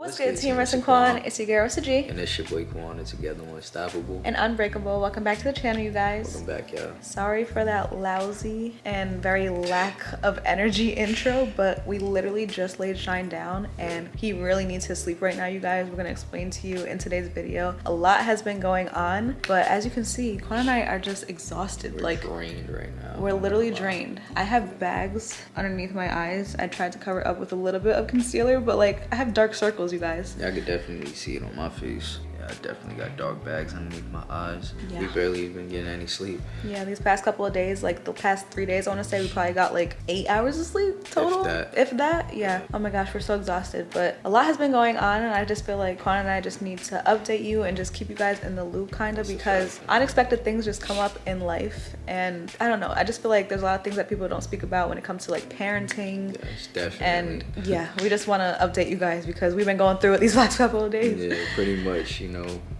What's good, Team Wrestling Quan? It's your girl, Saji. And it's your boy Quan, and together we're unstoppable. And unbreakable. Welcome back to the channel, you guys. Welcome back, y'all. Sorry for that lousy and very lack of energy intro, but we literally just laid Shine down and he really needs his sleep right now, you guys. We're gonna explain to you in today's video. A lot has been going on, but as you can see, Quan and I are just exhausted. We're drained right now. We're literally drained. I have bags underneath my eyes. I tried to cover up with a little bit of concealer, but like I have dark circles, you guys. Yeah, I could definitely see it on my face. Yeah, I definitely got dark bags underneath my eyes. Yeah. We barely even getting any sleep. Yeah, these past couple of days, like the past 3 days, I want to say we probably got like 8 hours of sleep total. If that, yeah. Oh my gosh, we're so exhausted. But a lot has been going on, and I just feel like Quan and I just need to update you and just keep you guys in the loop, kind of, because unexpected things just come up in life. And I don't know, I just feel like there's a lot of things that people don't speak about when it comes to like parenting. Yes, definitely. And yeah, we just want to update you guys because we've been going through it these last couple of days. Yeah, pretty much, you know.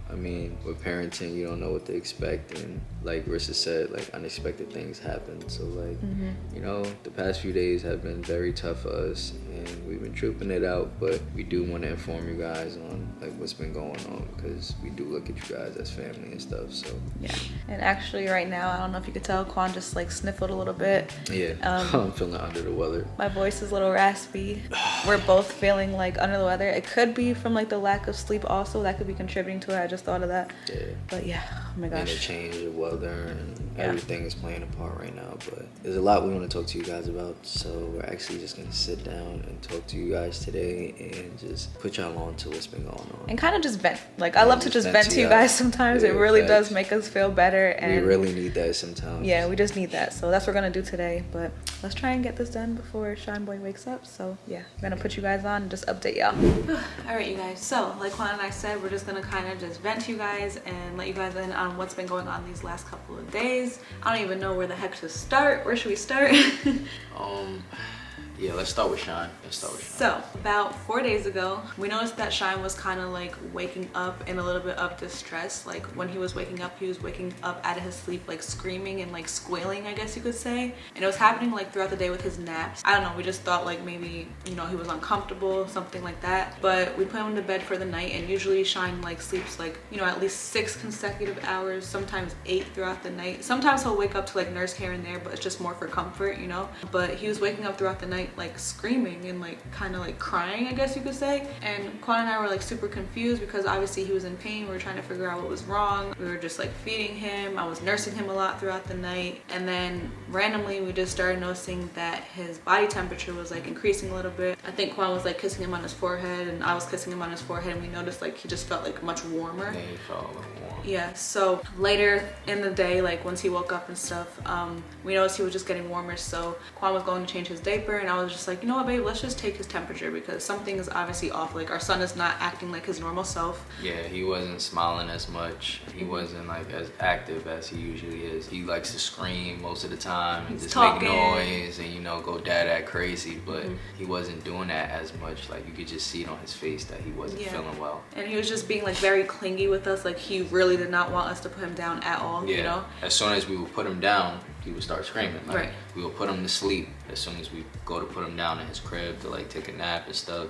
I mean, with parenting, you don't know what to expect, and like Rissa said, like unexpected things happen. So like, you know, the past few days have been very tough for us, and we've been trooping it out. But we do want to inform you guys on like what's been going on, because we do look at you guys as family and stuff. So yeah, and actually right now, I don't know if you could tell, Quan just like sniffled a little bit. Yeah, I'm feeling under the weather. My voice is a little raspy. We're both feeling like under the weather. It could be from like the lack of sleep also. That could be contributing to it. I just thought of that. Yeah. But yeah, oh my gosh. And the change of weather and everything is playing a part right now. But there's a lot we want to talk to you guys about. So we're actually just going to sit down and talk to you guys today and just put y'all on to what's been going on. And kind of just vent. Like I love to just vent to you guys sometimes. Yeah, it really facts. does make us feel better. And we really need that sometimes. Yeah, we just need that. So that's what we're going to do today. But let's try and get this done before Shine Boy wakes up. So yeah, I'm going to put you guys on and just update y'all. All right, you guys. So like Quan and I said, we're just going to kind of just vent to you guys and let you guys in on what's been going on these last couple of days. I don't even know where the heck to start. Where should we start? Yeah, let's start with Shine. So about 4 days ago, we noticed that Shine was kind of like waking up in a little bit of distress. Like when he was waking up out of his sleep, like screaming and like squealing, I guess you could say. And it was happening like throughout the day with his naps. I don't know, we just thought like maybe, you know, he was uncomfortable, something like that. But we put him to bed for the night, and usually Shine like sleeps like, you know, at least 6 consecutive hours, sometimes 8 throughout the night. Sometimes he'll wake up to like nurse here and there, but it's just more for comfort, you know. But he was waking up throughout the night like screaming and like kind of like crying, I guess you could say. And Quan and I were like super confused because obviously he was in pain. We were trying to figure out what was wrong. We were just like feeding him. I was nursing him a lot throughout the night, and then randomly we just started noticing that his body temperature was like increasing a little bit. I think Quan was like kissing him on his forehead, and I was kissing him on his forehead, and we noticed like he just felt like much warmer. Yeah, he felt a little warm. Yeah, so later in the day, like once he woke up and stuff, we noticed he was just getting warmer. So Quan was going to change his diaper, and I was just like, you know what, babe, let's just take his temperature because something is obviously off. Like our son is not acting like his normal self. Yeah, he wasn't smiling as much. He wasn't like as active as he usually is. He likes to scream most of the time and just make noise and, you know, go dad crazy, but he wasn't doing that as much. Like you could just see it on his face that he wasn't feeling well. And he was just being like very clingy with us. Like he really did not want us to put him down at all. Yeah. You know, as soon as we would put him down, he would start screaming. Like, right. We would put him to sleep. As soon as we go to put him down in his crib to like take a nap and stuff,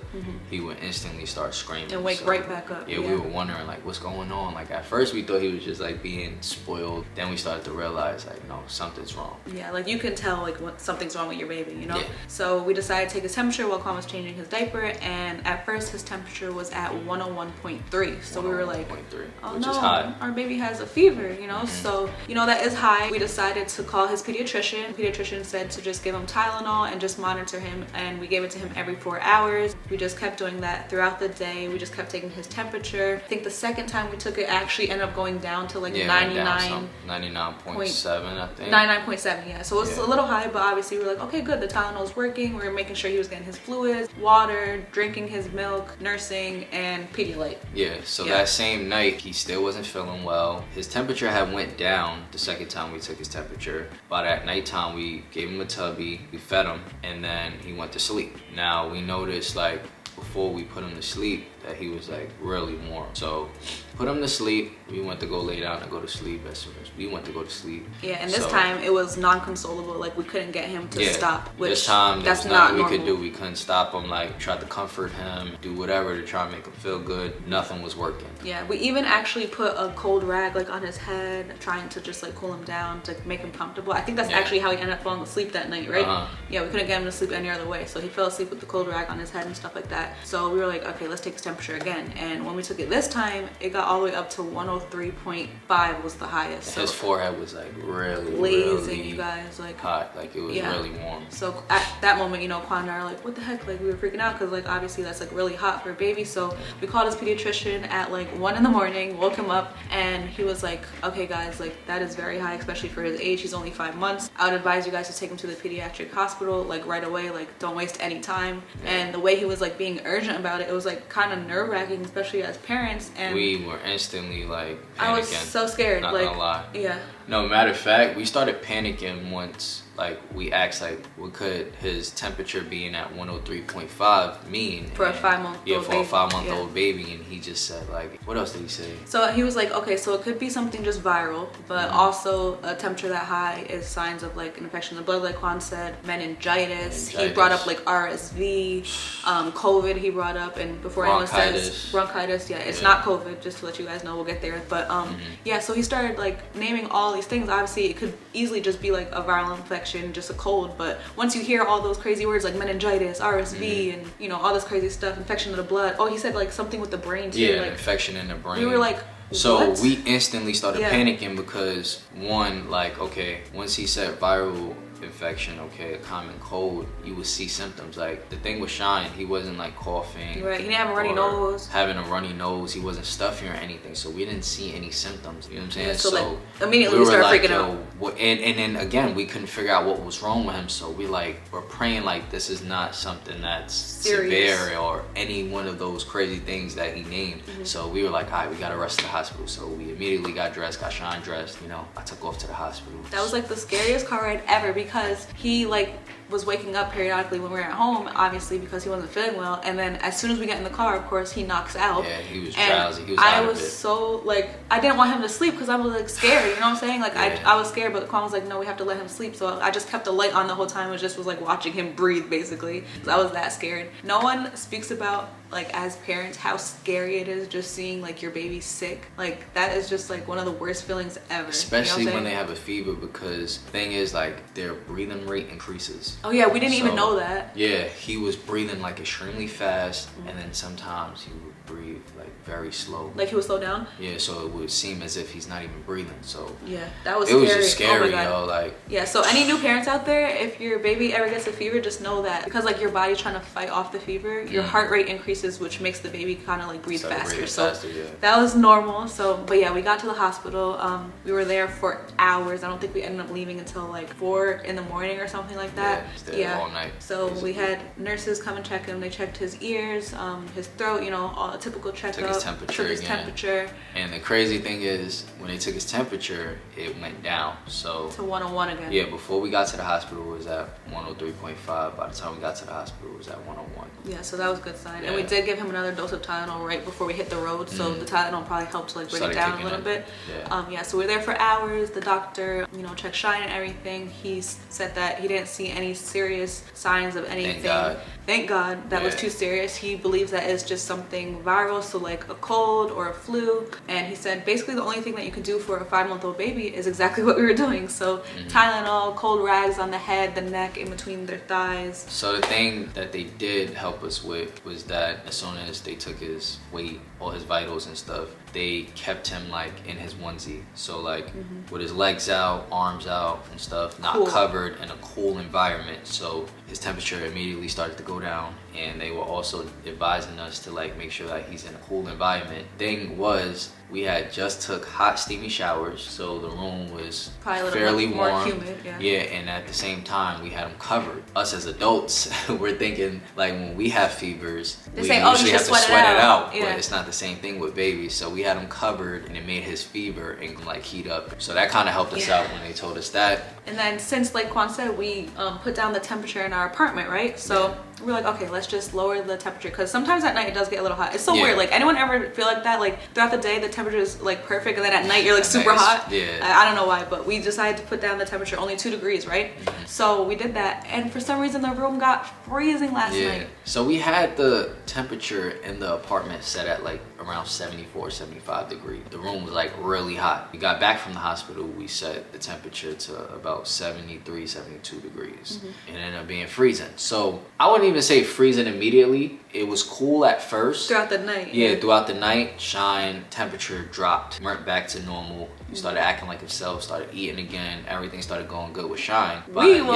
he would instantly start screaming and wake right back up. Yeah, we were wondering like what's going on. Like at first we thought he was just like being spoiled. Then we started to realize like, no, something's wrong. Yeah, like you can tell like when something's wrong with your baby, you know. Yeah. So we decided to take his temperature while Quan was changing his diaper, and at first his temperature was at 101.3. So we were like, oh which no, is high. Our baby has a fever, you know. So you know that is high. We decided to call his pediatrician. The pediatrician said to just give him Tylenol and just monitor him, and we gave it to him every 4 hours. We just kept doing that throughout the day. We just kept taking his temperature. I think the second time we took it actually ended up going down to like 99.7, I think. 99.7, yeah. So it's a little high, but obviously we're like, okay, good, the Tylenol's working. We were making sure he was getting his fluids, water, drinking his milk, nursing, and Pedialyte. Yeah, so that same night, he still wasn't feeling well. His temperature had went down the second time we took his temperature. By that nighttime, we gave him a tubby, we fed him, and then he went to sleep. Now, we noticed like before we put him to sleep that he was like really warm. So put him to sleep. We went to go lay down and go to sleep as soon as we went to go to sleep. Yeah, and this time it was non-consolable. Like we couldn't get him to stop. Which this time that's there was not nothing we normal. could do. We couldn't stop him. Like tried to comfort him, do whatever to try and make him feel good. Nothing was working. Yeah, we even actually put a cold rag like on his head, trying to just like cool him down to make him comfortable. I think that's actually how he ended up falling asleep that night, right? Yeah, we couldn't get him to sleep any other way, so he fell asleep with the cold rag on his head and stuff like that. So we were like, okay, let's take his temperature again. And when we took it this time, it got all the way up to 103.5 was the highest. So his forehead was like really blazing, you guys, like hot, like it was really warm. So at that moment, you know, Quan and I are like, what the heck? Like we were freaking out because like obviously that's like really hot for a baby. So we called his pediatrician at like 1 in the morning, woke him up, and he was like, okay guys, like that is very high, especially for his age. He's only 5 months. I would advise you guys to take him to the pediatric hospital like right away, like don't waste any time. And the way he was like being urgent about it, it was like kind of nerve-wracking, especially as parents. And we were instantly like panicking. I was so scared. Not like, gonna lie. Yeah. No, matter of fact, we started panicking once like we asked like what could his temperature being at 103.5 mean for a 5-month-old yeah, for baby. a 5-month-old baby. And he just said like, what else did he say? So he was like, okay, so it could be something just viral, but also a temperature that high is signs of like an infection in the blood, like Quan said, meningitis. He brought up like RSV, COVID he brought up, and before anyone says bronchitis, yeah, it's not COVID, just to let you guys know, we'll get there. But yeah, so he started like naming all these things. Obviously it could easily just be like a viral infection, just a cold, but once you hear all those crazy words like meningitis, RSV, and you know all this crazy stuff, infection of the blood. Oh, he said like something with the brain too. Yeah, like, infection in the brain. we were like, so what? we instantly started panicking because one, like, okay, once he said viral infection, okay, a common cold, you would see symptoms. Like the thing with Shine, he wasn't like coughing, right? He didn't have a runny nose. Having a runny nose, he wasn't stuffy or anything, so we didn't see any symptoms. You know what I'm saying? Yeah, so like immediately we were started like, freaking out. And then again, we couldn't figure out what was wrong with him, so we're praying like this is not something that's serious, severe or any one of those crazy things that he named. So we were like, all right, we gotta rush to the hospital. So we immediately got dressed, got Shine dressed. You know, I took off to the hospital. That was like the scariest car ride ever because he like was waking up periodically when we were at home, obviously because he wasn't feeling well, and then as soon as we get in the car, of course, he knocks out. Yeah, he was and drowsy. He was out of it. so like, I didn't want him to sleep because I was like scared, you know what I'm saying? Like I was scared, but Quan was like, no, we have to let him sleep. So I just kept the light on the whole time and just was like watching him breathe basically because I was that scared. No one speaks about like as parents how scary it is just seeing like your baby sick. Like that is just like one of the worst feelings ever, especially you know when they have a fever, because the thing is like their breathing rate increases. Oh yeah, we didn't even know that. Yeah, he was breathing like extremely fast, and then sometimes he would breathe like very slow. Like he would slow down? Yeah, so it would seem as if he's not even breathing. So yeah, that was it scary. was just scary, oh my God. like yeah. So any new parents out there, if your baby ever gets a fever, just know that because like your body's trying to fight off the fever, your heart rate increases, which makes the baby kind of like breathe faster. So that was normal. So but yeah, we got to the hospital. We were there for hours. I don't think we ended up leaving until like 4 in the morning or something like that. Yeah, all night. So we had nurses come and check him. They checked his ears, his throat, you know, all the typical checkup. Took his temperature. And the crazy thing is, when they took his temperature, it went down. So to 101 again. Yeah, before we got to the hospital, it was at 103.5. By the time we got to the hospital, it was at 101. Yeah, so that was a good sign. And we did give him another dose of Tylenol right before we hit the road. So the Tylenol probably helped to like bring it down a little bit. Yeah. So we were there for hours. The doctor, you know, checked Shine and everything. He said that he didn't see any serious signs of anything. Thank God. That was too serious. He believes that it's just something viral, so like a cold or a flu. And he said basically the only thing that you can do for a 5-month-old baby is exactly what we were doing. So Tylenol, cold rags on the head, the neck, in between their thighs. So the thing that they did help us with was that as soon as they took his weight, all his vitals and stuff, they kept him like in his onesie. So like with his legs out, arms out and stuff, not covered, in a cool environment. So his temperature immediately started to go down, and they were also advising us to like make sure that he's in a cool environment. Thing was, we had just took hot steamy showers, so the room was fairly warm, more humid, and at the same time we had him covered. Us as adults, we're thinking like when we have fevers, we usually have to sweat it out, but it's not the same thing with babies. So we had him covered, and it made his fever and like heat up. So that kind of helped us out when they told us that. And then since like Quan said, we put down the temperature in our apartment, right? So we're like, okay, let's just lower the temperature, because sometimes at night it does get a little hot. It's so Yeah. weird. Like, anyone ever feel like that? Like, throughout the day the temperature is like perfect, and then at night you're like At super night hot. it's- yeah. I don't know why, but we decided to put down the temperature only 2 degrees, right? So we did that, and for some reason the room got freezing last night. So we had the temperature in the apartment set at like around 74, 75 degrees. The room was like really hot. We got back from the hospital, we set the temperature to about 73, 72 degrees. It ended up being freezing. So I wouldn't even say freezing immediately. It was cool at first. Throughout the night. Yeah, throughout the night, Shine temperature dropped, went back to normal. He started acting like himself, started eating again. Everything started going good with Shine. But We woke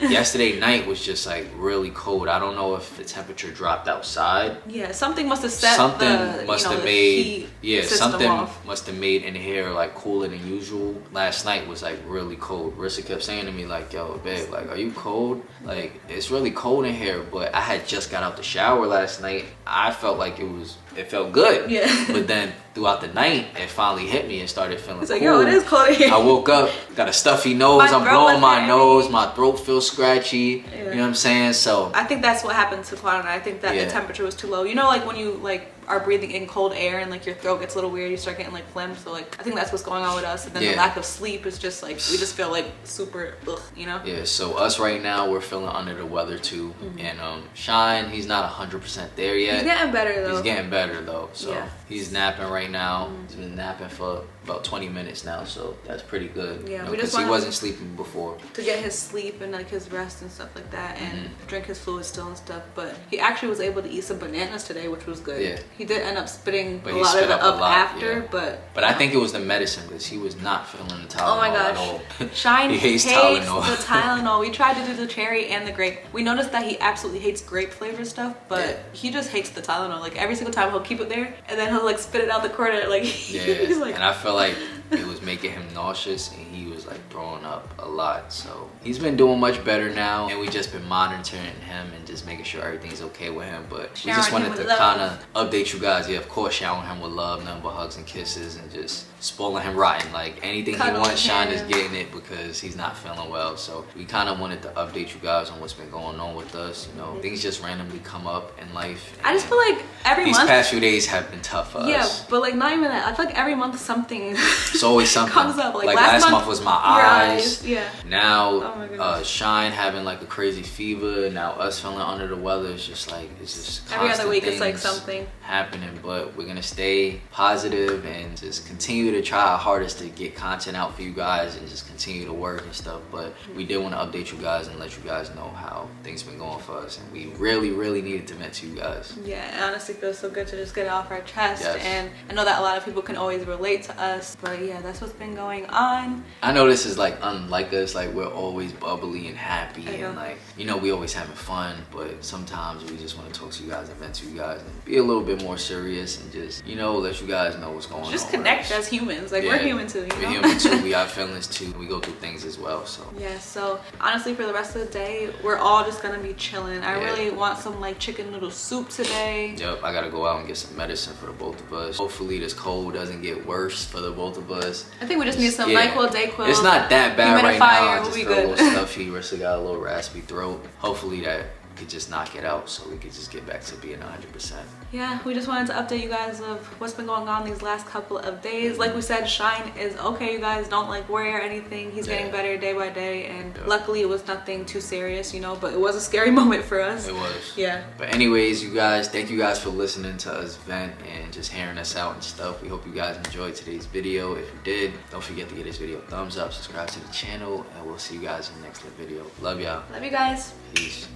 yesterday night was just like really cold. I don't know if the temperature dropped outside. Yeah, something must have set Something the, must you know, have the made heat system something off. must have made in here like cooler than usual. Last night was like really cold. Rissa kept saying to me like, yo babe, like, are you cold? Like, it's really cold in here. But I had just got out the shower last night. I felt like it felt good. Yeah. But then throughout the night it finally hit me and started feeling It's cool. like, yo, it is cold in here. I woke up, got a stuffy nose, My I'm throat blowing was my hurting. nose, my throat feels scratchy. Yeah. You know what I'm saying? So I think that's what happened to Quan and I. think that Yeah. the temperature was too low. You know, like when you like are breathing in cold air and like your throat gets a little weird, you start getting like phlegm. So like I think that's what's going on with us. And then the Yeah. lack of sleep is just like we just feel like super ugh, you know? yeah, so us right now, we're feeling under the weather too. And Shine, he's not 100% there yet. He's getting better though. He's getting better though. So Yeah. he's napping right now. He's been napping for about 20 minutes now, so that's pretty good. Yeah, you know, we just 'cause he wanna- wasn't sleeping before. to get his sleep and like his rest and stuff like that, and drink his fluids still and stuff. But he actually was able to eat some bananas today, which was good. Yeah. He did end up spitting But a he lot of spit it up a up lot, after, yeah. but I think it was the medicine because he was not feeling the Tylenol oh my at gosh, all. Shine He hates hates Tylenol. the Tylenol. We tried to do the cherry and the grape. We noticed that he absolutely hates grape flavor stuff, but Yeah. he just hates the Tylenol. Like every single time he'll keep it there, and then he'll like spit it out the corner. Like Yeah, he's like, and I feel like it was making him nauseous and he was like throwing up a lot. So he's been doing much better now, and we just been monitoring him and just making sure everything's okay with him. But we just Showering him wanted to with love. kind of update you guys. Yeah, of course, showering him with love, nothing but hugs and kisses, and just spoiling him rotten. Like anything he Cuddling wants, Shine is him. getting it because he's not feeling well. So we kind of wanted to update you guys on what's been going on with us. You know, things just randomly come up in life. I just and feel like every these month. past few days have been tough for Yeah, us. but like not even that. I feel like every month something It's always something. comes up. Like last month was my your eyes. Yeah. Now, Oh my goodness. Shine having like a crazy fever. Now us feeling under the weather. It's just like it's just Every other constant week it's like things something. happening. But we're gonna stay positive and just continue to try our hardest to get content out for you guys and just continue to work and stuff. But we did want to update you guys and let you guys know how things been going for us, and we really needed to vent to you guys. Yeah, it honestly feels so good to just get it off our chest. Yes. And I know that a lot of people can always relate to us. But yeah, that's what's been going on. I know this is like unlike us, like we're always bubbly and happy I know. and like, you know, we always having fun, but sometimes we just want to talk to you guys and vent to you guys and be a little bit more serious and just, you know, let you guys know what's going on. Just with connect us. as humans. Like Yeah. we're human too, you We're know? human too. We have feelings too. We go through things as well. So Yeah, so honestly for the rest of the day, we're all just gonna be chilling. I Yeah. really want some like chicken noodle soup today. yep, I gotta go out and get some medicine for the both of us. Hopefully this cold doesn't get worse for the both of us. I think we just need some Yeah. NyQuil, DayQuil. It's not that bad right now. humidifier, I we'll just be feel a good. little stuffy. Rissa got a little raspy throat. Hopefully that could just knock it out so we could just get back to being 100%. Yeah, we just wanted to update you guys of what's been going on these last couple of days. Like we said, Shine is okay, you guys. Don't like worry or anything. He's getting Yeah. better day by day, and Yeah. luckily it was nothing too serious, you know, but it was a scary moment for us. It was. Yeah. But anyways, you guys, thank you guys for listening to us vent and just hearing us out and stuff. We hope you guys enjoyed today's video. If you did, don't forget to give this video a thumbs up, subscribe to the channel, and we'll see you guys in the next video. Love y'all. Love you guys. Peace.